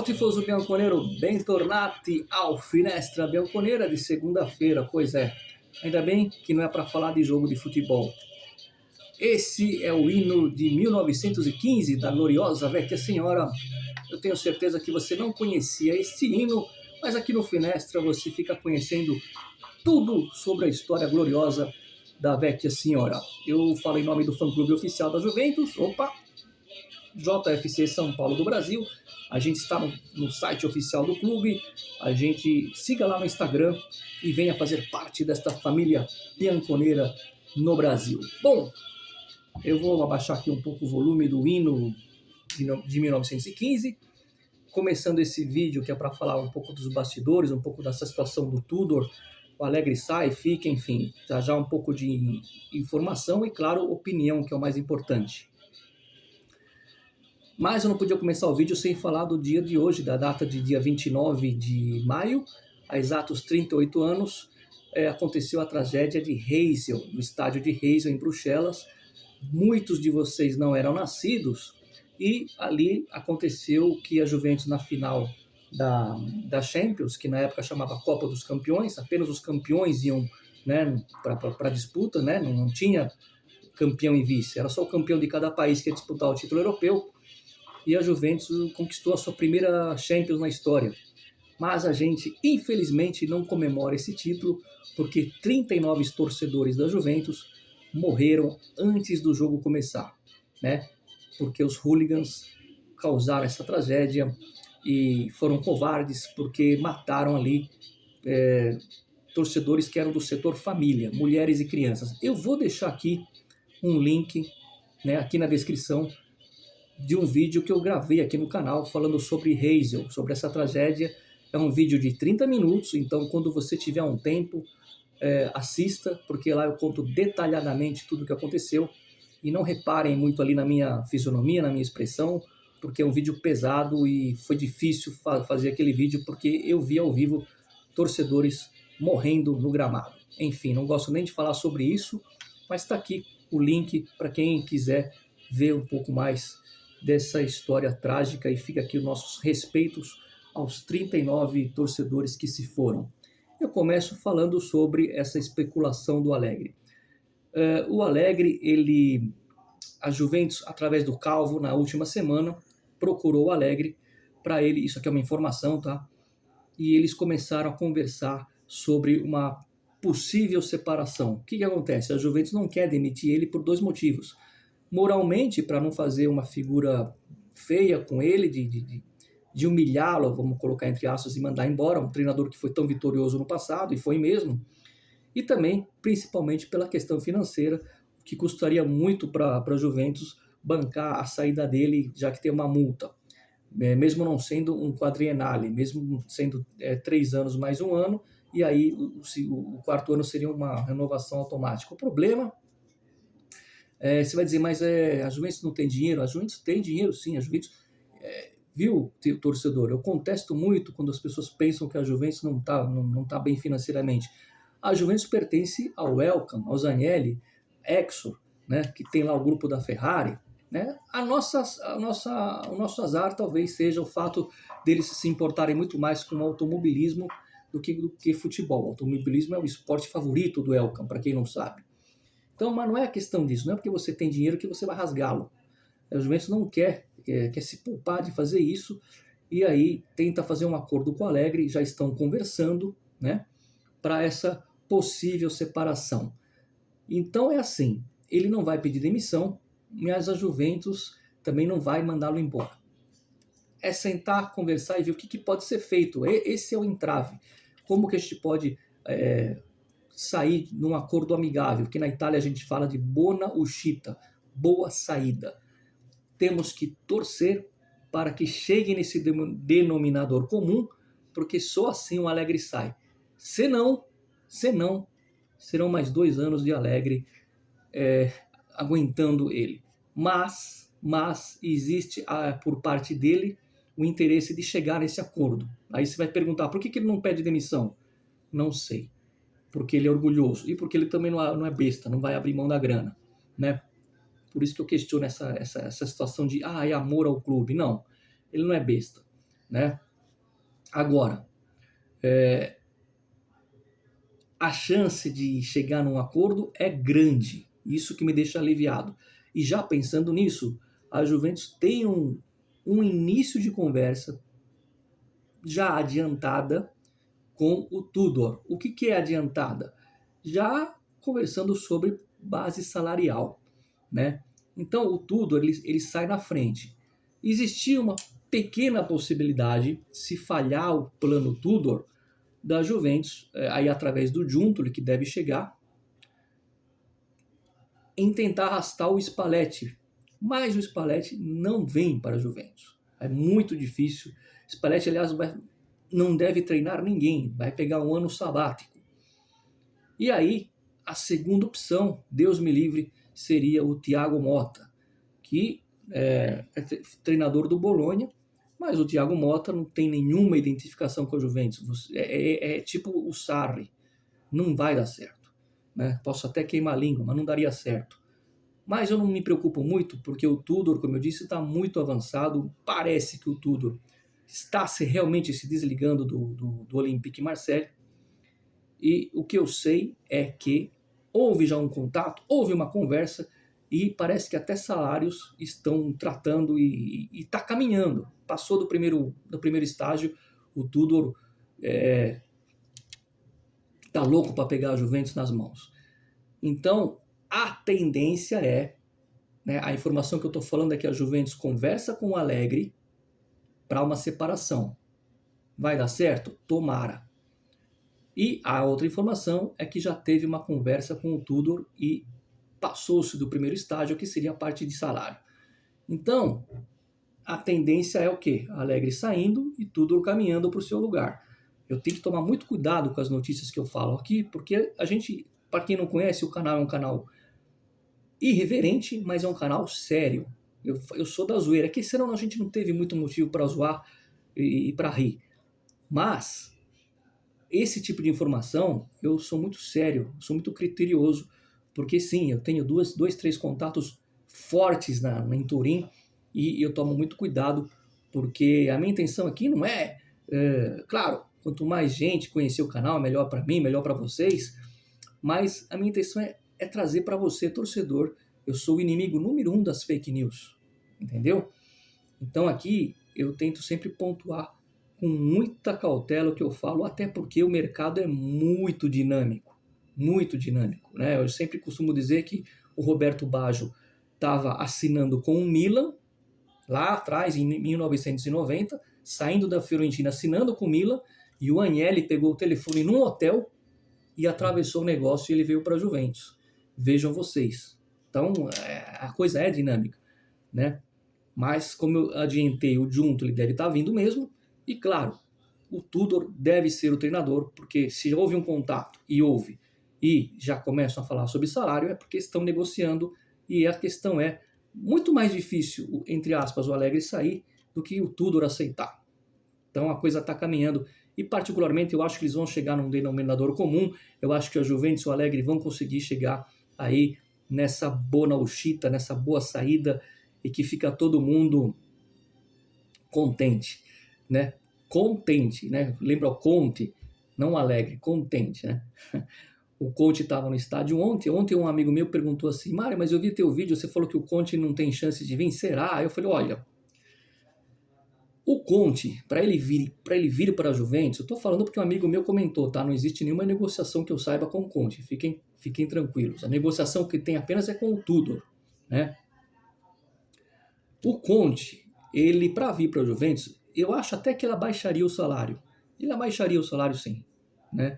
tifoso bianconero, bentornati ao Finestra Bianconera de segunda-feira. Pois é, ainda bem que não é para falar de jogo de futebol. Esse é o hino de 1915 da gloriosa Vecchia Senhora. Eu tenho certeza que você não conhecia este hino, mas aqui no Finestra você fica conhecendo tudo sobre a história gloriosa da Vecchia Senhora. Eu falo em nome do fã-clube oficial da Juventus, JFC São Paulo do Brasil. A gente está no site oficial do clube, a gente siga lá no Instagram e venha fazer parte desta família bianconeira no Brasil. Bom, eu vou abaixar aqui um pouco o volume do hino de 1915, começando esse vídeo que é para falar um pouco dos bastidores, um pouco dessa situação do Tudor. O Allegri sai, fica, enfim, já um pouco de informação e, claro, opinião, que é o mais importante. Mas eu não podia começar o vídeo sem falar do dia de hoje, da data de dia 29 de maio, há exatos 38 anos, aconteceu a tragédia de Heysel, no estádio de Heysel, em Bruxelas. Muitos de vocês não eram nascidos, e ali aconteceu que a Juventus, na final da Champions, que na época chamava Copa dos Campeões, apenas os campeões iam, né, para a disputa, né, não tinha campeão e vice, era só o campeão de cada país que ia disputar o título europeu. E a Juventus conquistou a sua primeira Champions na história. Mas a gente, infelizmente, não comemora esse título, porque 39 torcedores da Juventus morreram antes do jogo começar, né? Porque os hooligans causaram essa tragédia e foram covardes porque mataram ali torcedores que eram do setor família, mulheres e crianças. Eu vou deixar aqui um link, né, aqui na descrição, de um vídeo que eu gravei aqui no canal falando sobre Heysel, sobre essa tragédia. É um vídeo de 30 minutos, então quando você tiver um tempo, assista, porque lá eu conto detalhadamente tudo o que aconteceu. E não reparem muito ali na minha fisionomia, na minha expressão, porque é um vídeo pesado e foi difícil fazer aquele vídeo, porque eu vi ao vivo torcedores morrendo no gramado. Enfim, não gosto nem de falar sobre isso, mas está aqui o link para quem quiser ver um pouco mais dessa história trágica, e fica aqui os nossos respeitos aos 39 torcedores que se foram. Eu começo falando sobre essa especulação do Allegri. O Allegri, a Juventus, através do Calvo, na última semana, procurou o Allegri para ele, isso aqui é uma informação, tá? E eles começaram a conversar sobre uma possível separação. O que acontece? A Juventus não quer demitir ele por dois motivos. Moralmente, para não fazer uma figura feia com ele, de humilhá-lo, vamos colocar entre aspas, e mandar embora, um treinador que foi tão vitorioso no passado, e foi mesmo, e também, principalmente, pela questão financeira, que custaria muito para a Juventus bancar a saída dele, já que tem uma multa, mesmo não sendo um quadrienale, mesmo sendo 3 anos mais um ano, e aí o quarto ano seria uma renovação automática. O problema... você vai dizer, mas a Juventus não tem dinheiro? A Juventus tem dinheiro, sim. A Juventus, viu, torcedor, eu contesto muito quando as pessoas pensam que a Juventus não tá bem financeiramente. A Juventus pertence ao Elkann, ao Zaniolo, Exor, né, que tem lá o grupo da Ferrari. Né? O nosso azar talvez seja o fato deles se importarem muito mais com o automobilismo do que futebol. O automobilismo é o esporte favorito do Elkann, para quem não sabe. Então, mas não é a questão disso, não é porque você tem dinheiro que você vai rasgá-lo. A Juventus não quer se poupar de fazer isso, e aí tenta fazer um acordo com o Allegri, já estão conversando, né, para essa possível separação. Então é assim, ele não vai pedir demissão, mas a Juventus também não vai mandá-lo embora. É sentar, conversar e ver o que pode ser feito. Esse é o entrave. Como que a gente pode... sair num acordo amigável, que na Itália a gente fala de buona uscita, boa saída. Temos que torcer para que chegue nesse denominador comum, porque só assim o Allegri sai. Senão, serão mais 2 anos de Allegri aguentando ele. Mas existe por parte dele o interesse de chegar nesse acordo. Aí você vai perguntar, por que ele não pede demissão? Não sei. Porque ele é orgulhoso e porque ele também não é besta, não vai abrir mão da grana, né? Por isso que eu questiono essa situação de é amor ao clube. Não, ele não é besta. né? Agora, a chance de chegar num acordo é grande, isso que me deixa aliviado. E já pensando nisso, a Juventus tem um início de conversa já adiantada com o Tudor. O que é adiantada? Já conversando sobre base salarial, né? Então o Tudor ele sai na frente. Existia uma pequena possibilidade, se falhar o plano Tudor, da Juventus, aí através do Giuntoli, que deve chegar, em tentar arrastar o Spalletti. Mas o Spalletti não vem para a Juventus. É muito difícil. Spalletti, aliás, não deve treinar ninguém. Vai pegar um ano sabático. E aí, a segunda opção, Deus me livre, seria o Thiago Motta, que é treinador do Bologna, mas o Thiago Motta não tem nenhuma identificação com a Juventus. É tipo o Sarri. Não vai dar certo, né? Posso até queimar a língua, mas não daria certo. Mas eu não me preocupo muito, porque o Tudor, como eu disse, está muito avançado. Parece que o Tudor está realmente se desligando do Olympique Marseille. E o que eu sei é que houve já um contato, houve uma conversa, e parece que até salários estão tratando e está caminhando. Passou do primeiro estágio, o Tudor tá louco para pegar a Juventus nas mãos. Então, a tendência é, né, a informação que eu estou falando é que a Juventus conversa com o Allegri para uma separação. Vai dar certo? Tomara. E a outra informação é que já teve uma conversa com o Tudor e passou-se do primeiro estágio, que seria a parte de salário. Então, a tendência é o quê? Allegri saindo e Tudor caminhando para o seu lugar. Eu tenho que tomar muito cuidado com as notícias que eu falo aqui, porque a gente, para quem não conhece, o canal é um canal irreverente, mas é um canal sério. Eu sou da zoeira, é que senão a gente não teve muito motivo para zoar e para rir. Mas esse tipo de informação, eu sou muito sério, sou muito criterioso, porque sim, eu tenho dois, três contatos fortes em Turim, e eu tomo muito cuidado, porque a minha intenção aqui não claro, quanto mais gente conhecer o canal, melhor para mim, melhor para vocês, mas a minha intenção é trazer para você, torcedor. Eu sou o inimigo número 1 das fake news, entendeu? Então aqui eu tento sempre pontuar com muita cautela o que eu falo, até porque o mercado é muito dinâmico, né? Eu sempre costumo dizer que o Roberto Baggio estava assinando com o Milan, lá atrás, em 1990, saindo da Fiorentina, assinando com o Milan, e o Agnelli pegou o telefone num hotel e atravessou o negócio e ele veio para a Juventus. Vejam vocês. Então, a coisa é dinâmica, né? Mas, como eu adiantei, o Giuntoli deve estar vindo mesmo. E, claro, o Tudor deve ser o treinador, porque se houve um contato, e já começam a falar sobre salário, é porque estão negociando, e a questão é muito mais difícil, entre aspas, o Allegri sair do que o Tudor aceitar. Então, a coisa está caminhando. E, particularmente, eu acho que eles vão chegar num denominador comum. Eu acho que a Juventus e o Allegri vão conseguir chegar aí nessa boa uscita, nessa boa saída, e que fica todo mundo contente, né? Contente, né? Lembra o Conte, não Alegre, contente, né? O Conte estava no estádio ontem um amigo meu perguntou assim, Mário, mas eu vi teu vídeo, você falou que o Conte não tem chance de vir, será? Aí eu falei, olha, o Conte, para ele vir para a Juventus, eu estou falando porque um amigo meu comentou, tá? Não existe nenhuma negociação que eu saiba com o Conte, fiquem tranquilos, a negociação que tem apenas é com o Tudor, né? O Conte, ele para vir para a Juventus, eu acho até que ele abaixaria o salário. Ele abaixaria o salário sim, né?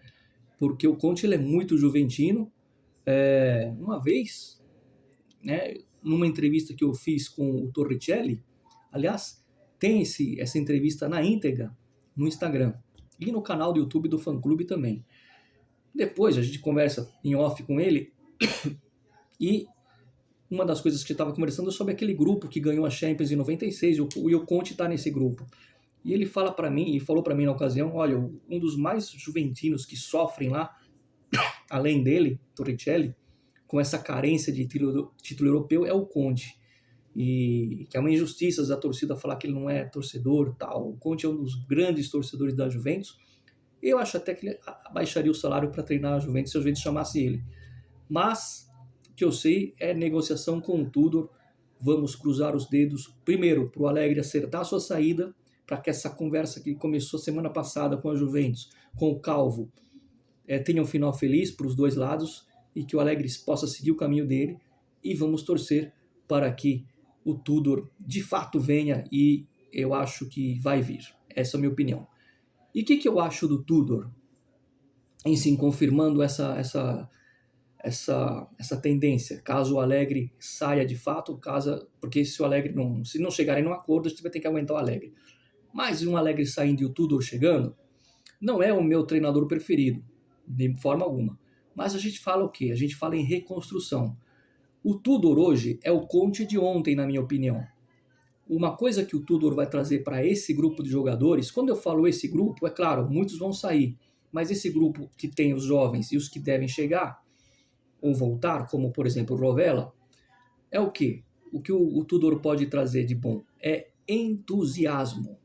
Porque o Conte ele é muito juventino. Uma vez, né, numa entrevista que eu fiz com o Torricelli, aliás, tem essa entrevista na íntegra no Instagram e no canal do YouTube do fã-clube também. Depois a gente conversa em off com ele e uma das coisas que eu estava conversando é sobre aquele grupo que ganhou a Champions em 96 e o Conte está nesse grupo. E ele falou para mim na ocasião, olha, um dos mais juventinos que sofrem lá, além dele, Torricelli, com essa carência de título europeu, é o Conte. e que é uma injustiça a torcida falar que ele não é torcedor, tal. O Conte é um dos grandes torcedores da Juventus. Eu acho até que ele abaixaria o salário para treinar a Juventus se a Juventus chamasse ele. Mas o que eu sei é negociação com o Tudor. Vamos cruzar os dedos primeiro para o Allegri acertar a sua saída, para que essa conversa que começou semana passada com a Juventus, com o Calvo, tenha um final feliz para os dois lados e que o Allegri possa seguir o caminho dele, e vamos torcer para que o Tudor de fato venha, e eu acho que vai vir. Essa é a minha opinião. E o que eu acho do Tudor? Em sim, confirmando essa tendência, caso o Allegri saia de fato, porque se o Allegri se não chegarem num acordo, a gente vai ter que aguentar o Allegri. Mas um Allegri saindo e o Tudor chegando, não é o meu treinador preferido, de forma alguma. Mas a gente fala o quê? A gente fala em reconstrução. O Tudor hoje é o Conte de ontem, na minha opinião. Uma coisa que o Tudor vai trazer para esse grupo de jogadores, quando eu falo esse grupo, é claro, muitos vão sair, mas esse grupo que tem os jovens e os que devem chegar ou voltar, como por exemplo o Rovella, é o quê? O que o Tudor pode trazer de bom é entusiasmo,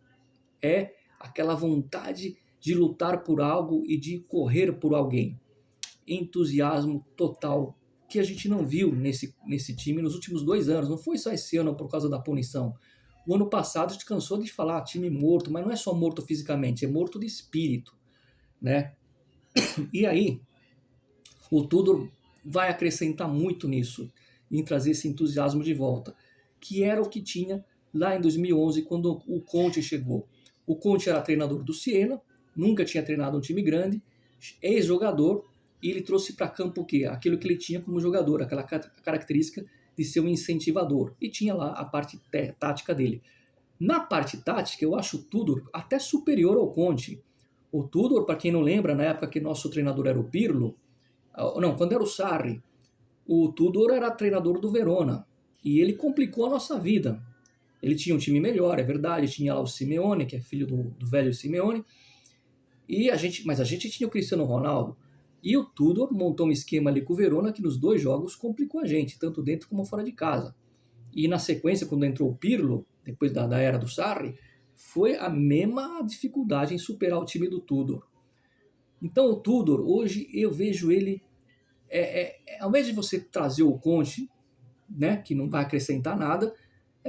é aquela vontade de lutar por algo e de correr por alguém. Entusiasmo total, que a gente não viu nesse time nos últimos 2 anos. Não foi só esse ano por causa da punição. O ano passado a gente cansou de falar time morto, mas não é só morto fisicamente, é morto de espírito, né? E aí, o Tudor vai acrescentar muito nisso, em trazer esse entusiasmo de volta, que era o que tinha lá em 2011, quando o Conte chegou. O Conte era treinador do Siena, nunca tinha treinado um time grande, ex-jogador, e ele trouxe para campo o quê? Aquilo que ele tinha como jogador, aquela característica de ser um incentivador. E tinha lá a parte tática dele. Na parte tática, eu acho o Tudor até superior ao Conte. O Tudor, para quem não lembra, na época que nosso treinador era o Pirlo, não, quando era o Sarri, o Tudor era treinador do Verona. E ele complicou a nossa vida. Ele tinha um time melhor, é verdade, tinha lá o Simeone, que é filho do velho Simeone, mas a gente tinha o Cristiano Ronaldo. E o Tudor montou um esquema ali com o Verona que nos 2 jogos complicou a gente, tanto dentro como fora de casa. E na sequência, quando entrou o Pirlo, depois da era do Sarri, foi a mesma dificuldade em superar o time do Tudor. Então o Tudor, hoje eu vejo ele, ao invés de você trazer o Conte, né, que não vai acrescentar nada,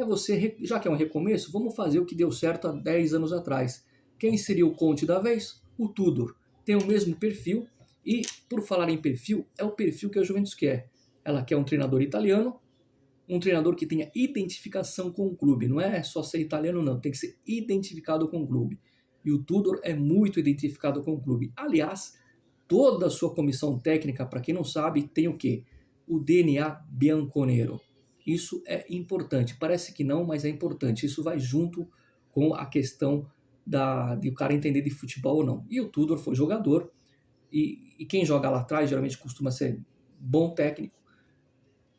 você, já que é um recomeço, vamos fazer o que deu certo há 10 anos atrás. Quem seria o Conte da vez? O Tudor. Tem o mesmo perfil, e por falar em perfil, é o perfil que a Juventus quer. Ela quer um treinador italiano, um treinador que tenha identificação com o clube. Não é só ser italiano, não. Tem que ser identificado com o clube. E o Tudor é muito identificado com o clube. Aliás, toda a sua comissão técnica, para quem não sabe, tem o quê? O DNA bianconero. Isso é importante. Parece que não, mas é importante. Isso vai junto com a questão de o cara entender de futebol ou não. E o Tudor foi jogador, e quem joga lá atrás geralmente costuma ser bom técnico.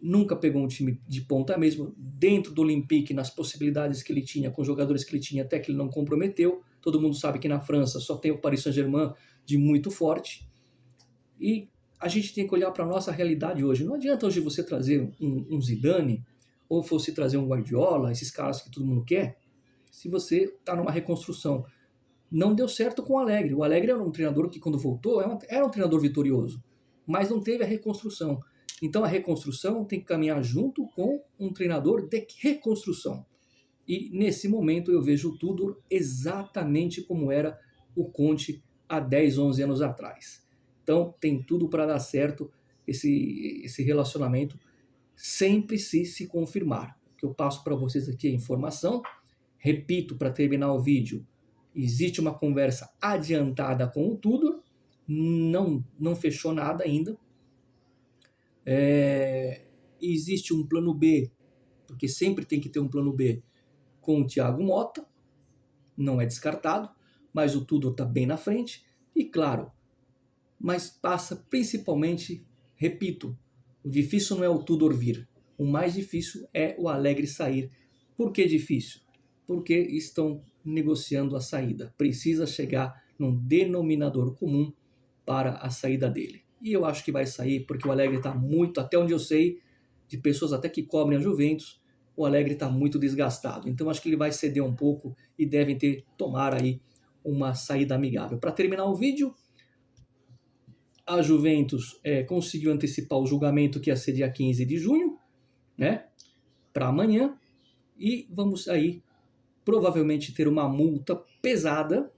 Nunca pegou um time de ponta mesmo, dentro do Olympique, nas possibilidades que ele tinha, com os jogadores que ele tinha, até que ele não comprometeu. Todo mundo sabe que na França só tem o Paris Saint-Germain de muito forte. E a gente tem que olhar para a nossa realidade hoje. Não adianta hoje você trazer um Zidane, ou fosse trazer um Guardiola, esses caras que todo mundo quer, se você está numa reconstrução. Não deu certo com o Allegri. O Allegri era um treinador que, quando voltou, era um treinador vitorioso, mas não teve a reconstrução. Então, a reconstrução tem que caminhar junto com um treinador de reconstrução. E, nesse momento, eu vejo o Tudor exatamente como era o Conte há 10, 11 anos atrás. Então, tem tudo para dar certo esse relacionamento, sempre se confirmar. O que eu passo para vocês aqui é informação. Repito, para terminar o vídeo, existe uma conversa adiantada com o Tudor, não fechou nada ainda. Existe um plano B, porque sempre tem que ter um plano B, com o Thiago Motta, não é descartado, mas o Tudor está bem na frente. E claro, mas passa principalmente, repito, o difícil não é o Tudor vir, o mais difícil é o Allegri sair. Por que difícil? Porque estão negociando a saída. Precisa chegar num denominador comum para a saída dele. E eu acho que vai sair, porque o Allegri está muito, até onde eu sei, de pessoas até que cobrem a Juventus, o Alegre está muito desgastado. Então acho que ele vai ceder um pouco e devem tomar aí uma saída amigável. Para terminar o vídeo, a Juventus conseguiu antecipar o julgamento que ia ser dia 15 de junho, né, para amanhã, e vamos aí provavelmente ter uma multa pesada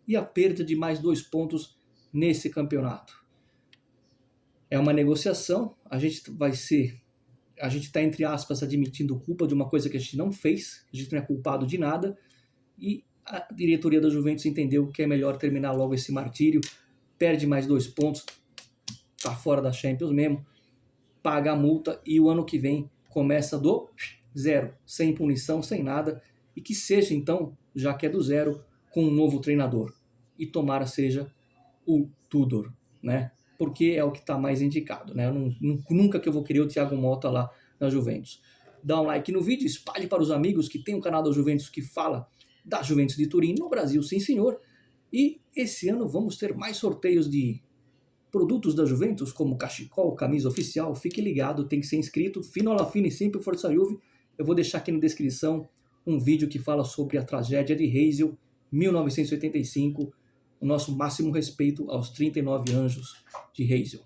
e a perda de mais 2 pontos nesse campeonato. É uma negociação, a gente está, entre aspas, admitindo culpa de uma coisa que a gente não fez, a gente não é culpado de nada, e a diretoria da Juventus entendeu que é melhor terminar logo esse martírio, perde mais 2 pontos, tá fora da Champions mesmo, paga a multa e o ano que vem começa do zero, sem punição, sem nada, e que seja então, já que é do zero, com um novo treinador. E tomara seja o Tudor, né? Porque é o que está mais indicado, né? Nunca que eu vou querer o Thiago Motta lá na Juventus. Dá um like no vídeo, espalhe para os amigos que tem um canal da Juventus que fala da Juventus de Turim no Brasil, sim senhor. E esse ano vamos ter mais sorteios de produtos da Juventus, como cachecol, camisa oficial. Fique ligado, tem que ser inscrito. Fino alla fine, sempre Forza Juve. Eu vou deixar aqui na descrição um vídeo que fala sobre a tragédia de Heysel, 1985, o nosso máximo respeito aos 39 anjos de Heysel.